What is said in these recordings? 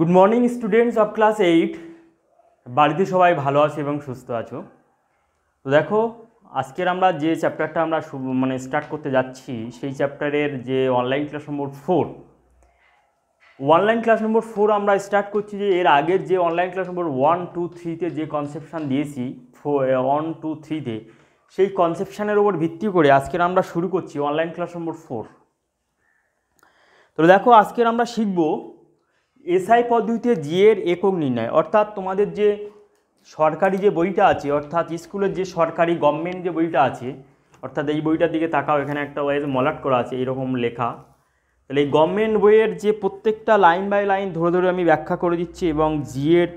Good morning students of class 8। বাড়িতে সবাই ভালো আছে এবং সুস্থ আছো। তো দেখো, আজকের আমরা যে চ্যাপ্টারটা আমরা স্টার্ট করতে যাচ্ছি সেই চ্যাপ্টারের যে অনলাইন ক্লাস নম্বর 4 আমরা স্টার্ট করছি। যে এর আগের যে অনলাইন ক্লাস নম্বর 1, 2, 3-তে যে কনসেপশান দিয়েছি 1, 2, 3-তে, সেই কনসেপশানের ওপর ভিত্তি করে আজকের আমরা শুরু করছি অনলাইন ক্লাস নম্বর 4। তো দেখো, আজকের আমরা শিখব এসআই পদ্ধতিতে জি এর একক নির্ণয়। অর্থাৎ তোমাদের যে সরকারি যে বইটা আছে, অর্থাৎ স্কুলের যে সরকারি গভর্নমেন্ট যে বইটা আছে, অর্থাৎ এই বইটার দিকে তাকাও, এখানে একটা ওয়াইজ মলাট করা আছে এইরকম লেখা। তাহলে এই গভর্নমেন্ট বইয়ের যে প্রত্যেকটা লাইন বাই লাইন ধরে ধরে আমি ব্যাখ্যা করে দিচ্ছি এবং জি এর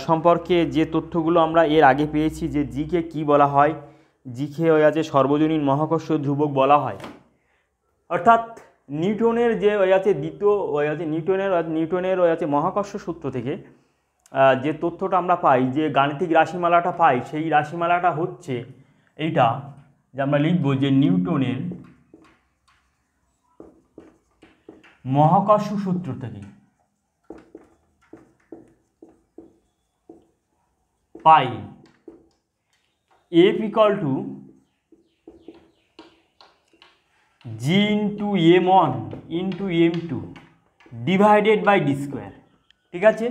সম্পর্কে যে তথ্যগুলো আমরা এর আগে পেয়েছি, যে জিকে কি বলা হয়, জিকে ওই আছে সর্বজনীন মহাকর্ষ ধ্রুবক বলা হয়। অর্থাৎ নিউটনের যে ওই আছে নিউটনের ওই আছে মহাকর্ষ সূত্র থেকে যে তথ্যটা আমরা পাই, যে গাণিতিক রাশিমালাটা পাই, সেই রাশিমালাটা হচ্ছে এইটা, যে আমরা লিখব যে নিউটনের মহাকর্ষ সূত্র থেকে পাই F = G × M1 × M2 divided by d square. ঠিক আছে,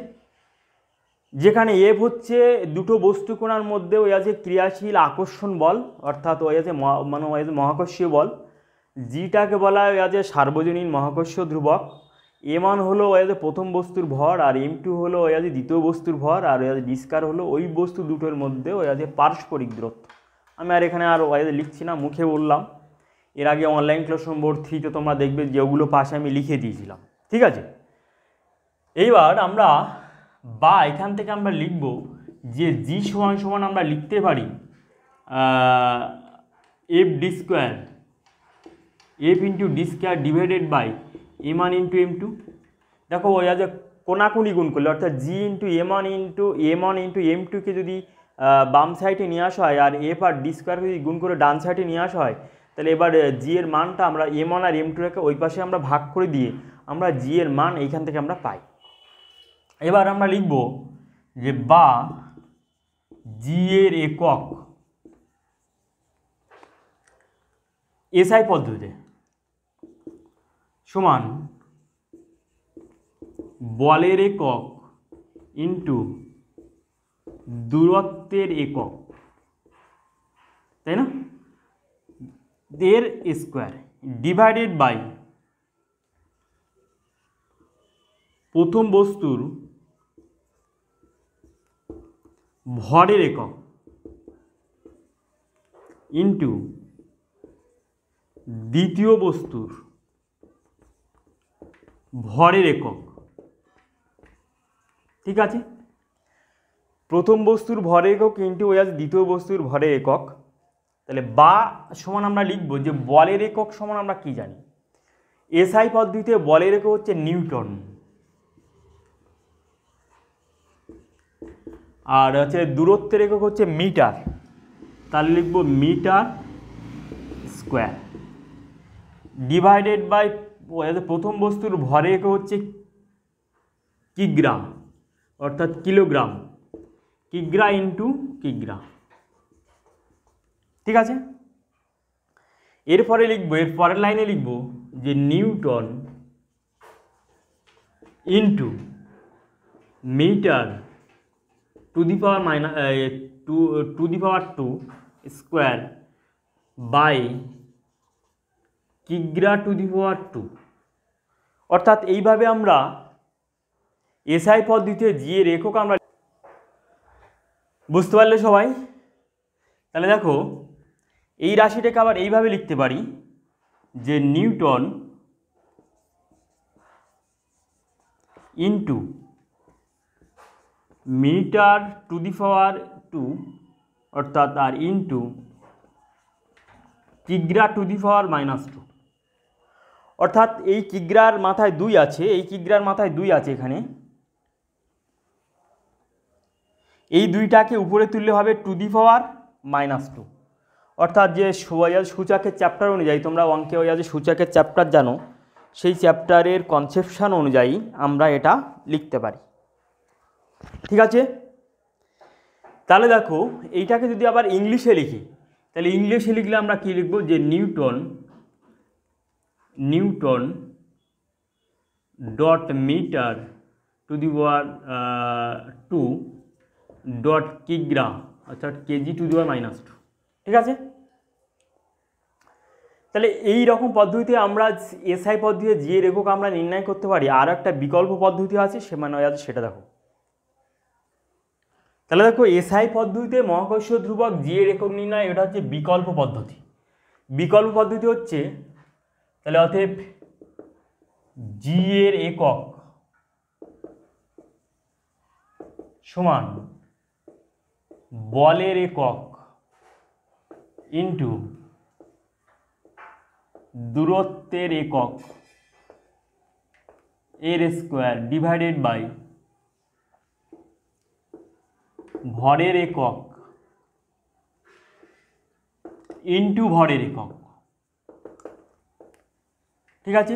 যেখানে এফ হচ্ছে দুটো বস্তু কোণার মধ্যে ওই আছে ক্রিয়াশীল আকর্ষণ বল, অর্থাৎ ওই আছে মহাকর্ষীয় বল। জিটাকে বলা হয় ওই আছে সার্বজনীন মহাকর্ষীয় ধ্রুবক। M1 হলো ওই আছে প্রথম বস্তুর ভর, আর M2 হলো ওই আছে দ্বিতীয় বস্তুর ভর, আর ওই আছে ডি স্কোয়ার হলো ওই বস্তু দুটোর মধ্যে ওই আছে পারস্পরিক দূরত্ব। আমি আর এখানে আর ওই লিখছি না, মুখে বললাম। এর আগে অনলাইন ক্লাস নম্বর 3-তে তোমরা দেখবে যে ওগুলো পাশে আমি লিখে দিয়েছিলাম। ঠিক আছে, এইবার আমরা এখান থেকে আমরা লিখব যে জি সমান আমরা লিখতে পারি f d square, f into d square divided by M1 × M2। দেখো ওই আছে কোনাকুনি গুণ করলে, অর্থাৎ জি ইন্টু M1 × M2-কে যদি বাম সাইডে নিয়ে আসা হয়, আর এফ আর ডি স্কোয়ারকে যদি গুণ করে ডান সাইডে নিয়ে আসা হয়, তাহলে এবার জি এর মানটা আমরা M1 আর M2 রেখে ওই পাশে আমরা ভাগ করে দিয়ে আমরা জি এর মান এইখান থেকে আমরা পাই। এবার আমরা লিখব যে জি এর একক এসআই পদ্ধতিতে সমান বলের একক ইন্টু দূরত্বের একক, তাই না, এর স্কোয়ার ডিভাইডেড বাই প্রথম বস্তুর ভরের একক ইন্টু দ্বিতীয় বস্তুর ভরের একক। ঠিক আছে, প্রথম বস্তুর ভরের একক ইন্টু ওই আছে দ্বিতীয় বস্তুর ভরের একক। তাহলে সমান আমরা লিখব যে বলের একক সমান আমরা কি জানি, এসআই পদ্ধতিতে বলের একক হচ্ছে নিউটন, আর হচ্ছে দূরত্বের একক হচ্ছে মিটার। তাহলে লিখব মিটার স্কোয়ার ডিভাইডেড বাই প্রথম বস্তুর ভরের একক হচ্ছে কিগ্রা, অর্থাৎ কিলোগ্রাম, কিগ্রা ইন্টু কিগ্রা। ঠিক আছে, এরপরে লিখব, এর পরের লাইনে লিখব যে newton into metre to the power 2 square by কিগ্রা টু দি পাওয়ার 2। অর্থাৎ এইভাবে আমরা এসআই পদ্ধতিতে জি এর একক আমরা বুঝতে পারলে সবাই। তাহলে দেখো, এই রাশিটাকে আবার এইভাবে লিখতে পারি যে newton into metre to the power 2, অর্থাৎ আর ইন্টু কিগ্রা টু দি পাওয়ার -2। অর্থাৎ এই কিগ্রার মাথায় 2 আছে, এই কিগ্রার মাথায় 2 আছে এখানে, এই দুইটাকে উপরে তুললে হবে টু দি পাওয়ার -2। অর্থাৎ যে সূচকের চ্যাপ্টার অনুযায়ী, তোমরা অঙ্কে ওই আছে সূচকের চ্যাপ্টার জানো, সেই চ্যাপ্টারের কনসেপশান অনুযায়ী আমরা এটা লিখতে পারি। ঠিক আছে, তাহলে দেখো এইটাকে যদি আবার ইংলিশে লিখি, তাহলে ইংলিশে লিখলে আমরা কি লিখব, যে newton dot metre to the power 2 dot কিগ্রা, অর্থাৎ কেজি টু দি পাওয়ার -2। ঠিক আছে, তাহলে এই রকম পদ্ধতিতে আমরা এসআই পদ্ধতিতে জি এর একক আমরা নির্ণয় করতে পারি। আর একটা বিকল্প পদ্ধতি আছে, সে মানে আছে সেটা দেখো। তাহলে দেখো এসআই পদ্ধতিতে মহাকর্ষীয় ধ্রুবক জি এর একক নির্ণয়, এটা হচ্ছে বিকল্প পদ্ধতি। বিকল্প পদ্ধতি হচ্ছে, তাহলে অতএব জি এর একক সমান বলের একক ইন্টু দূরত্বের একক এর স্কোয়ার ডিভাইডেড বাই ভরের একক ইন্টু ভরের একক। ঠিক আছে,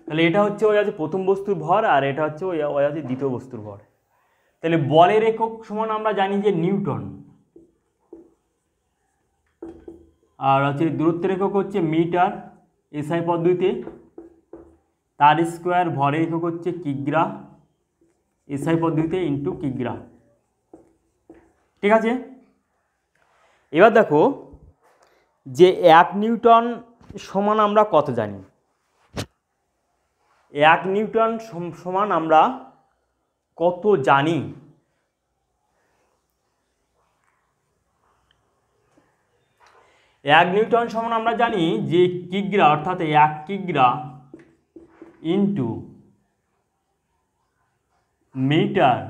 তাহলে এটা হচ্ছে ওই আছে প্রথম বস্তুর ভর, আর এটা হচ্ছে ওই আছে দ্বিতীয় বস্তুর ভর। তাহলে বলের একক সমান আমরা জানি যে নিউটন, আর হচ্ছে দূরত্বের একক হচ্ছে মিটার এসআই পদ্ধতিতে, তার স্কোয়ার ভরের একক হচ্ছে কিগ্রা এসআই পদ্ধতিতে ইন্টু কিগ্রা। ঠিক আছে, এবার দেখো যে 1 নিউটন সমান আমরা কত জানি। 1 নিউটন সমান আমরা কত জানি, এক নিউটন সমান আমরা জানি যে কিগ্রা, অর্থাৎ 1 কিগ্রা into metre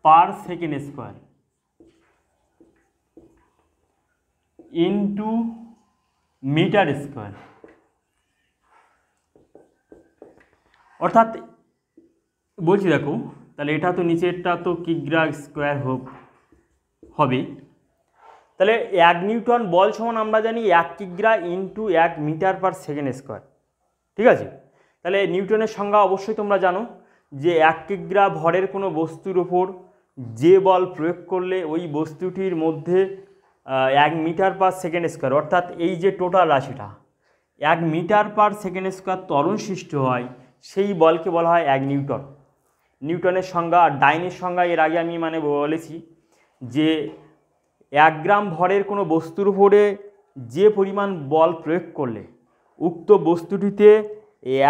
per second square into metre square. অর্থাৎ বলছি দেখো, তাহলে এটা তো নিচেরটা তো কিগ্রা স্কোয়ার হবে। তাহলে 1 নিউটন বল সমান আমরা জানি 1 কিগ্রা into 1 metre per second square. ঠিক আছে, তাহলে নিউটনের সংজ্ঞা অবশ্যই তোমরা জানো যে 1 কিগ্রা ভরের কোনো বস্তুর ওপর যে বল প্রয়োগ করলে ওই বস্তুটির মধ্যে 1 মিটার পার সেকেন্ড স্কোয়ার, অর্থাৎ এই যে টোটাল রাশিটা 1 মিটার পার সেকেন্ড স্কোয়ার ত্বরণ সৃষ্টি হয়, সেই বলকে বলা হয় 1 নিউটন। নিউটনের সংজ্ঞা আর ডাইনের সংজ্ঞা এর আগে আমি বলেছি যে 1 গ্রাম ভরের কোনো বস্তুর উপরে যে পরিমাণ বল প্রয়োগ করলে উক্ত বস্তুটিতে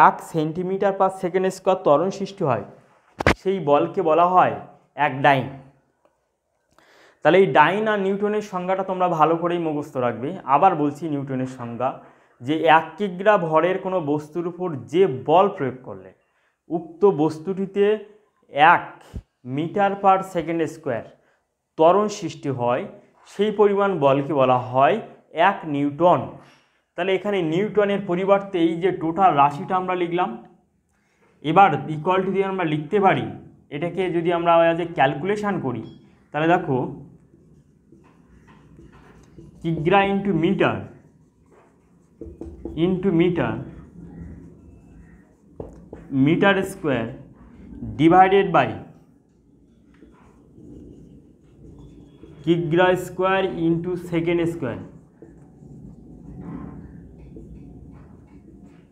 1 সেন্টিমিটার পার সেকেন্ড স্কোয়ার ত্বরণ সৃষ্টি হয়, সেই বলকে বলা হয় 1 ডাইন। তাহলে এই ডাইন আর নিউটনের সংজ্ঞাটা তোমরা ভালো করেই মুখস্থ রাখবে। আবার বলছি নিউটনের সংজ্ঞা, যে 1 কিগ্রা ভরের কোনো বস্তুর উপর যে বল প্রয়োগ করলে উক্ত বস্তুটিতে 1 মিটার পার সেকেন্ড স্কোয়ার ত্বরণ সৃষ্টি হয়, সেই পরিমাণ বলকে বলা হয় 1 নিউটন। তাহলে এখানে নিউটনের পরিবর্তে এই যে টোটাল রাশিটা আমরা লিখলাম, এবার ইকুয়ালটি দিয়ে আমরা লিখতে পারি, এটাকে যদি আমরা ক্যালকুলেশান করি, তাহলে দেখো কিগ্রা into metre metre square divided by কিগ্রা স্কোয়ার ইন্টু সেকেন্ড স্কোয়ার।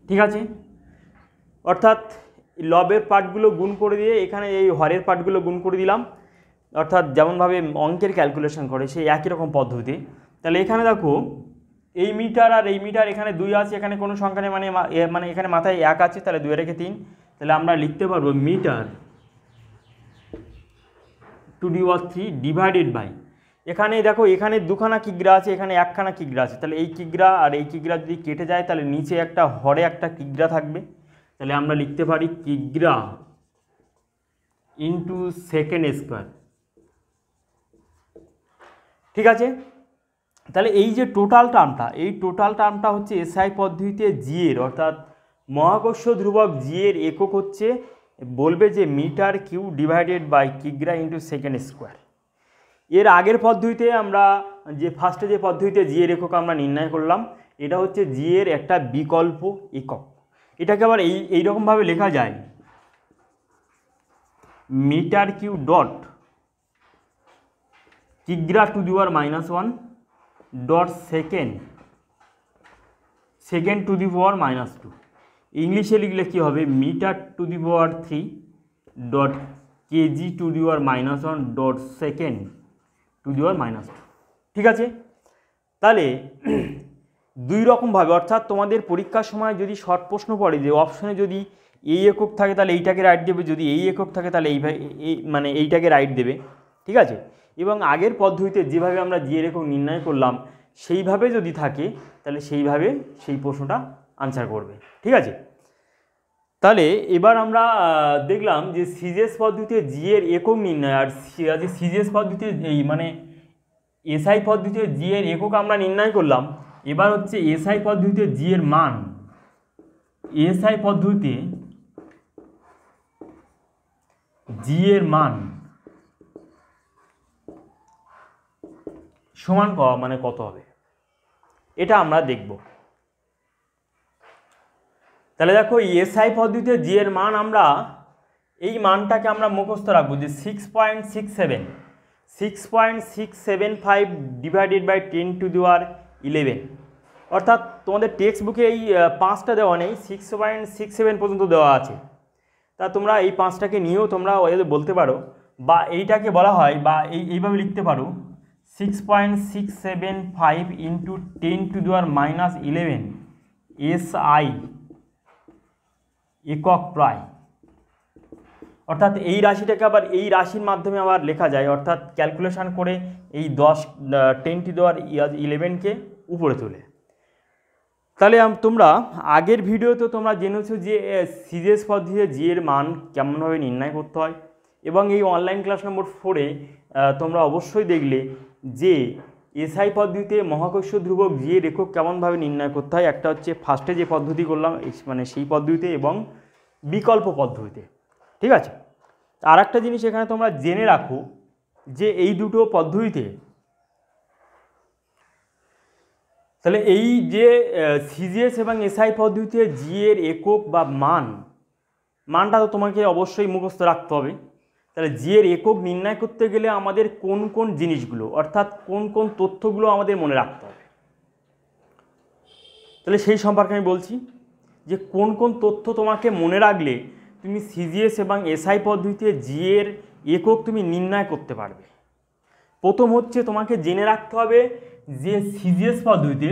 ঠিক আছে, অর্থাৎ লবের পার্টগুলো গুণ করে দিয়ে এখানে এই হরের পার্টগুলো গুণ করে দিলাম, অর্থাৎ যেমনভাবে অঙ্কের ক্যালকুলেশন করে সেই একই রকম পদ্ধতি। তাহলে এখানে দেখো এই মিটার আর এই মিটার এখানে 2 আছে, এখানে কোনো সংখ্যা নেই, মানে এখানে মাথায় 1 আছে, তাহলে 2 রেখে 3, তাহলে আমরা লিখতে পারবো metre to the power 3 divided by, এখানে দেখো এখানে 2খানা কিগ্রা আছে, এখানে 1খানা কিগ্রা আছে, তাহলে এই কিগ্রা আর এই কিগ্রা যদি কেটে যায় তাহলে নিচে একটা হরে একটা কিগ্রা থাকবে, তাহলে আমরা লিখতে পারি কিগ্রা ইন্টু সেকেন্ড স্কোয়ার। ঠিক আছে, তাহলে এই যে টোটাল টার্মটা হচ্ছে এসআই পদ্ধতিতে জি এর, অর্থাৎ মহাকর্ষীয় ধ্রুবক জি এর একক হচ্ছে, বলবে যে মিটার কিউ ডিভাইডেড বাই কিগ্রা ইন্টু সেকেন্ড স্কোয়ার। এর আগের পদ্ধতিতে আমরা ফার্স্টে যে পদ্ধতিতে জি এর একক আমরা নির্ণয় করলাম, এটা হচ্ছে জি এর একটা বিকল্প একক। এটাকে আবার এইরকমভাবে লেখা যায়, মিটার কিউ ডট কিগ্রা to the power -1 dot second to the power -2। ইংলিশে লিখলে কী হবে, metre to the power 3 dot kg to the power -1 dot second to the power -2। ঠিক আছে, তাহলে দুই রকমভাবে, অর্থাৎ তোমাদের পরীক্ষার সময় যদি শর্ট প্রশ্ন পড়ে যে অপশনে যদি এই একক থাকে তাহলে এইটাকে রাইট দেবে, যদি এই একক থাকে তাহলে মানে এইটাকে রাইট দেবে। ঠিক আছে, এবং আগের পদ্ধতিতে যেভাবে আমরা জিএর একক নির্ণয় করলাম সেইভাবে যদি থাকে তাহলে সেইভাবে সেই প্রশ্নটা আনসার করবে। ঠিক আছে, তাহলে এবার আমরা দেখলাম যে সিজিএস পদ্ধতিতে জিএর একক নির্ণয়, আর সিজিএস পদ্ধতিতে এই মানে এসআই পদ্ধতিতে জিএর একক আমরা নির্ণয় করলাম। এবার হচ্ছে এসআই পদ্ধতিতে জিএর মান, এসআই পদ্ধতিতে জিএর মান সমান মানে কত হবে এটা আমরা দেখব। তাহলে দেখো এসআই পদ্ধতিতে জিএর মান আমরা এই মানটাকে আমরা মুখস্থ রাখবো যে 6.675 ডিভাইডেড বাই 10 টু দি পাওয়ার 11। অর্থাৎ তোমাদের টেক্সট বুকে এই 5টা দেওয়া নেই, 6.67 পর্যন্ত দেওয়া আছে। তা তোমরা এই 5টাকে নিয়েও তোমরা বলতে পারো, বা এইটাকে বলা হয় বা এইভাবে লিখতে পারো 6.675 into 10 two the power -11 SI একক প্রায়। অর্থাৎ এই রাশিটাকে আবার এই রাশির মাধ্যমে আবার লেখা যায়, অর্থাৎ ক্যালকুলেশন করে এই 10 টু দি পাওয়ার 11কে উপরে তোলে। তাহলে তোমরা আগের ভিডিওতে তোমরা জেনেছো যে সিজিএস পদ্ধতিতে জিএর মান কেমনভাবে নির্ণয় করতে হয়, এবং এই অনলাইন ক্লাস নম্বর 4-এ তোমরা অবশ্যই দেখলে যে এসআই পদ্ধতিতে মহাকর্ষ ধ্রুবক জিএর একক কেমনভাবে নির্ণয় করতে হয়। একটা হচ্ছে ফার্স্টে যে পদ্ধতি করলাম মানে সেই পদ্ধতিতে, এবং বিকল্প পদ্ধতিতে। ঠিক আছে, আর একটা জিনিস এখানে তোমরা জেনে রাখো যে এই দুটো পদ্ধতিতে, তাহলে এই যে সিজিএস এবং এসআই পদ্ধতিতে জিএর একক বা মানটা তো তোমাকে অবশ্যই মুখস্থ রাখতে হবে। তাহলে জিএর একক নির্ণয় করতে গেলে আমাদের কোন কোন জিনিসগুলো, অর্থাৎ কোন কোন তথ্যগুলো আমাদের মনে রাখতে হবে, তাহলে সেই সম্পর্কে আমি বলছি যে কোন কোন তথ্য তোমাকে মনে রাখলে তুমি সিজিএস এবং এসআই পদ্ধতিতে জিএর একক তুমি নির্ণয় করতে পারবে। প্রথম হচ্ছে তোমাকে জেনে রাখতে হবে যে সিজিএস পদ্ধতিতে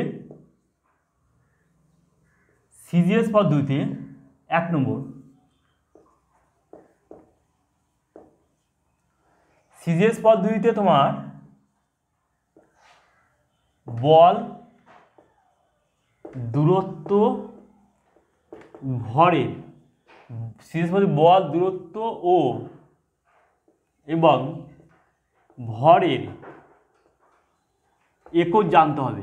1 নম্বর, সিজিএস পদ্ধতিতে তোমার বল, দূরত্ব, ভরের, সিজিএস পদ্ধতি বল, দূরত্ব এবং ভরের একক জানতে হবে।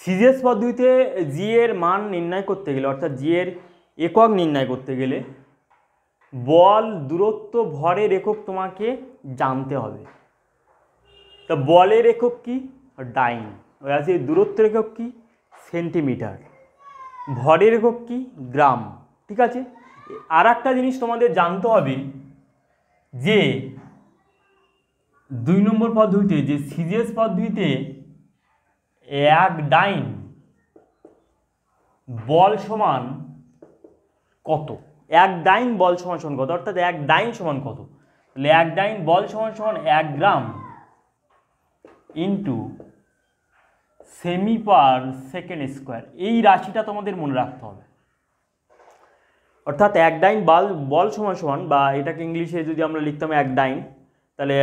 সিজিএস পদ্ধতিতে জিএর মান নির্ণয় করতে গেলে, অর্থাৎ জিএর একক নির্ণয় করতে গেলে বল, দূরত্ব, ভরের একক তোমাকে জানতে হবে। তা বলের একক কি, ডাইন। আছে দূরত্বের একক কি, সেন্টিমিটার। ভরের একক কি, গ্রাম। ঠিক আছে, আর একটা জিনিস তোমাদের জানতে হবে যে 2 নম্বর পদ্ধতিতে যে সিজিএস পদ্ধতিতে 1 ডাইন বল সমান কত, 1 ডাইন বল সমান কত, অর্থাৎ 1 ডাইন সমান কত। তাহলে 1 ডাইন বল সমান 1 গ্রাম ইন্টু সেমি পার সেকেন্ড স্কোয়ার। এই রাশিটা তোমাদের মনে রাখতে হবে। অর্থাৎ 1 ডাইন বল সমান, বা এটাকে ইংলিশে যদি আমরা লিখতাম 1 ডাইন, তাহলে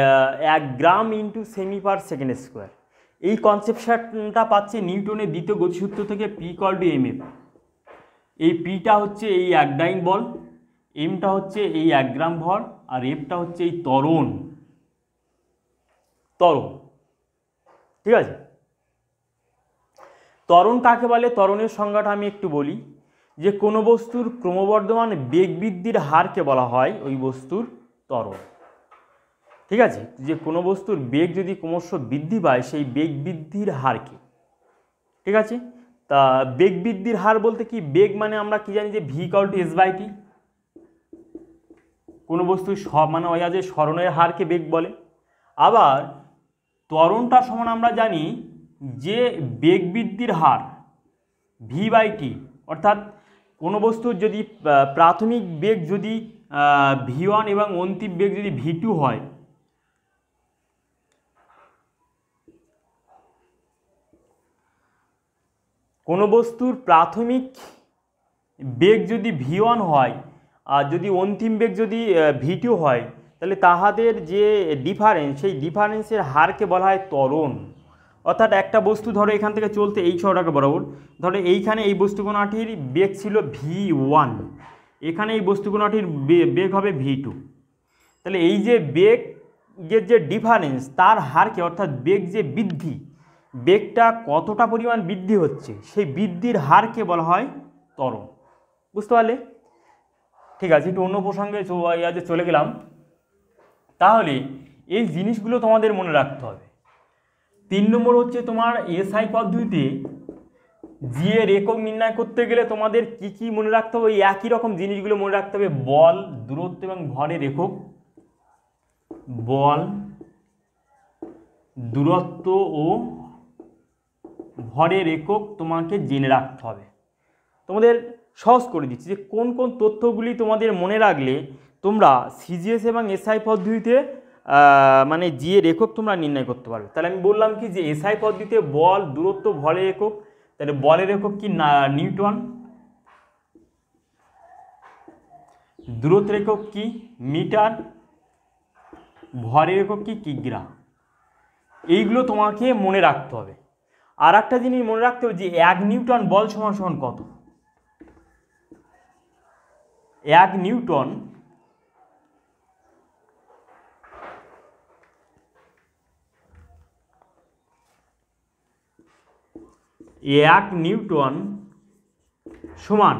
1 গ্রাম ইন্টু সেমি পার সেকেন্ড স্কোয়ার। এই কনসেপ্টটা পাচ্ছে নিউটনের দ্বিতীয় গতিসূত্র থেকে, p equal to m f. এই পিটা হচ্ছে এই 1 ডাইন বল, এমটা হচ্ছে এই 1 গ্রাম ভর, আর এফটা হচ্ছে এই ত্বরণ। ঠিক আছে, ত্বরণ কাকে বলে, ত্বরণের সংজ্ঞাটা আমি একটু বলি যে কোনো বস্তুর ক্রমবর্ধমান বেগ বৃদ্ধির হারকে বলা হয় ওই বস্তুর ত্বরণ। ঠিক আছে, যে কোনো বস্তুর বেগ যদি ক্রমশ বৃদ্ধি পায় সেই বেগ বৃদ্ধির হারকে ঠিক আছে। তা বেগ বৃদ্ধির হার বলতে কি, বেগ মানে আমরা কি জানি যে v/s/t, কোনো বস্তু মানে ওই যে সরণের হারকে বেগ বলে। আবার ত্বরণটার সমান আমরা জানি যে বেগ বৃদ্ধির হার v/t, অর্থাৎ কোনো বস্তুর যদি প্রাথমিক বেগ যদি v1 এবং অন্তিম বেগ যদি v2 হয়, কোনো বস্তুর প্রাথমিক বেগ যদি v1 হয় আর যদি অন্তিম বেগ যদি v2 হয়, তাহলে তাহাদের যে ডিফারেন্স, সেই ডিফারেন্সের হারকে বলা হয় ত্বরণ। অর্থাৎ একটা বস্তু ধরো এখান থেকে চলতে এই সরলরেখা বরাবর, ধরো এইখানে এই বস্তুকণাটির বেগ ছিল v1, এখানে এই বস্তুকণাটির বেগ হবে v2, তাহলে এই যে বেগের যে ডিফারেন্স তার হারকে, অর্থাৎ বেগ যে বৃদ্ধি, বেগটা কতটা পরিমাণ বৃদ্ধি হচ্ছে সেই বৃদ্ধির হারকে বলা হয় ত্বরণ। বুঝতে পারলে? ঠিক আছে, একটু অন্য প্রসঙ্গে চলে গেলাম। তাহলে এই জিনিসগুলো তোমাদের মনে রাখতে হবে। 3 নম্বর হচ্ছে তোমার এসআই পদ্ধতিতে জি এর একক নির্ণয় করতে গেলে তোমাদের কি কি মনে রাখতে হবে, এই একই রকম জিনিসগুলো মনে রাখতে হবে। বল, দূরত্ব এবং ভরের একক, বল, দূরত্ব ও ভরের একক তোমাকে জেনে রাখতে হবে। তোমাদের সহজ করে দিচ্ছি যে কোন কোন তথ্যগুলি তোমাদের মনে রাখলে তোমরা সিজিএস এবং এসআই পদ্ধতিতে মানে জি এর একক তোমরা নির্ণয় করতে পারবে। তাহলে আমি বললাম কি যে এসআই পদ্ধতিতে বল, দূরত্ব, ভরের একক, তাহলে বলের একক কি নিউটন, দূরত্বের একক কি মিটার, ভরের একক কি কিগ্রা। এইগুলো তোমাকে মনে রাখতে হবে। আর একটা জিনিস মনে রাখতে হবে যে 1 নিউটন বল সমান সমান কত। 1 নিউটন সমান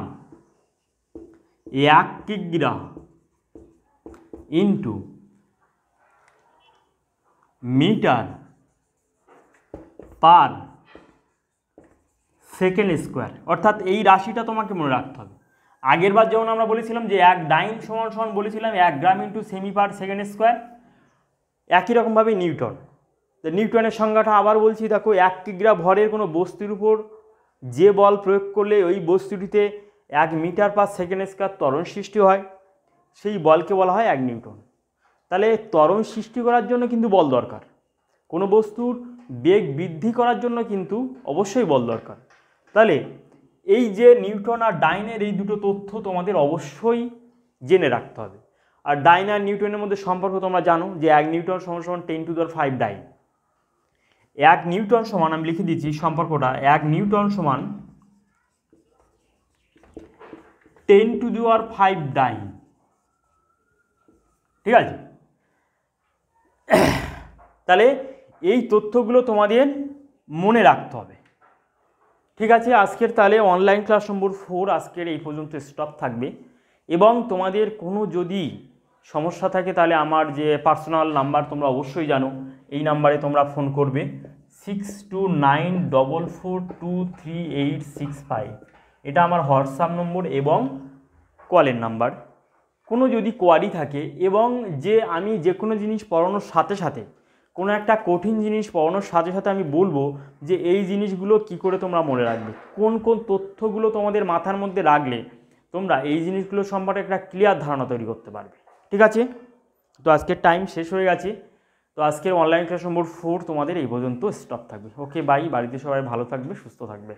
1 কিগ্রা into metre per second square. অর্থাৎ এই রাশিটা তোমাকে মনে রাখতে হবে। আগের বার যেমন আমরা বলেছিলাম যে 1 ডাইন সমান সমান বলেছিলাম 1 গ্রাম ইন্টু সেমি পার সেকেন্ড স্কোয়ার, একই রকমভাবে নিউটন। নিউটনের সংজ্ঞাটা আবার বলছি, দেখো 1 কিগ্রা ভরের কোনো বস্তুর উপর যে বল প্রয়োগ করলে ওই বস্তুটিতে 1 মিটার পার সেকেন্ড স্কোয়ার ত্বরণ সৃষ্টি হয়, সেই বলকে বলা হয় 1 নিউটন। তাহলে ত্বরণ সৃষ্টি করার জন্য কিন্তু বল দরকার, কোনো বস্তুর বেগ বৃদ্ধি করার জন্য কিন্তু অবশ্যই বল দরকার। তাহলে এই যে নিউটন আর ডাইনের এই দুটো তথ্য তোমাদের অবশ্যই জেনে রাখতে হবে। আর ডাইন আর নিউটনের মধ্যে সম্পর্ক তোমরা জানো যে 1 নিউটন সমান সমান 10⁵ ডাইন। 1 নিউটন সমান, আমি লিখে দিচ্ছি সম্পর্কটা, 1 নিউটন সমান 10⁵ ডাইন। ঠিক আছে, তাহলে এই তথ্যগুলো তোমাদের মনে রাখতে হবে। ঠিক আছে, আজকের তাহলে অনলাইন ক্লাস নম্বর 4 আজকের এই পর্যন্ত স্টপ থাকবে। এবং তোমাদের কোনো যদি সমস্যা থাকে তাহলে আমার যে পার্সোনাল নাম্বার তোমরা অবশ্যই জানো, এই নাম্বারে তোমরা ফোন করবে 6294423865। এটা আমার হোয়াটসঅ্যাপ নম্বর এবং কলের নাম্বার। কোনো যদি কোয়ারি থাকে এবং যে আমি যে কোনো জিনিস পড়ানোর সাথে সাথে, কোনো একটা কঠিন জিনিস পড়ানোর সাথে সাথে আমি বলবো যে এই জিনিসগুলো কি করে তোমরা মনে রাখবে, কোন কোন তথ্যগুলো তোমাদের মাথার মধ্যে রাখলে তোমরা এই জিনিসগুলো সম্পর্কে একটা ক্লিয়ার ধারণা তৈরি করতে পারবে। ঠিক আছে, তো আজকের টাইম শেষ হয়ে গেছে। তো আজকের অনলাইন ক্লাস নম্বর 4 তোমাদের এই পর্যন্ত স্টপ থাকবে। ওকে বাই, বাড়িতে সবাই ভালো থাকবে, সুস্থ থাকবে।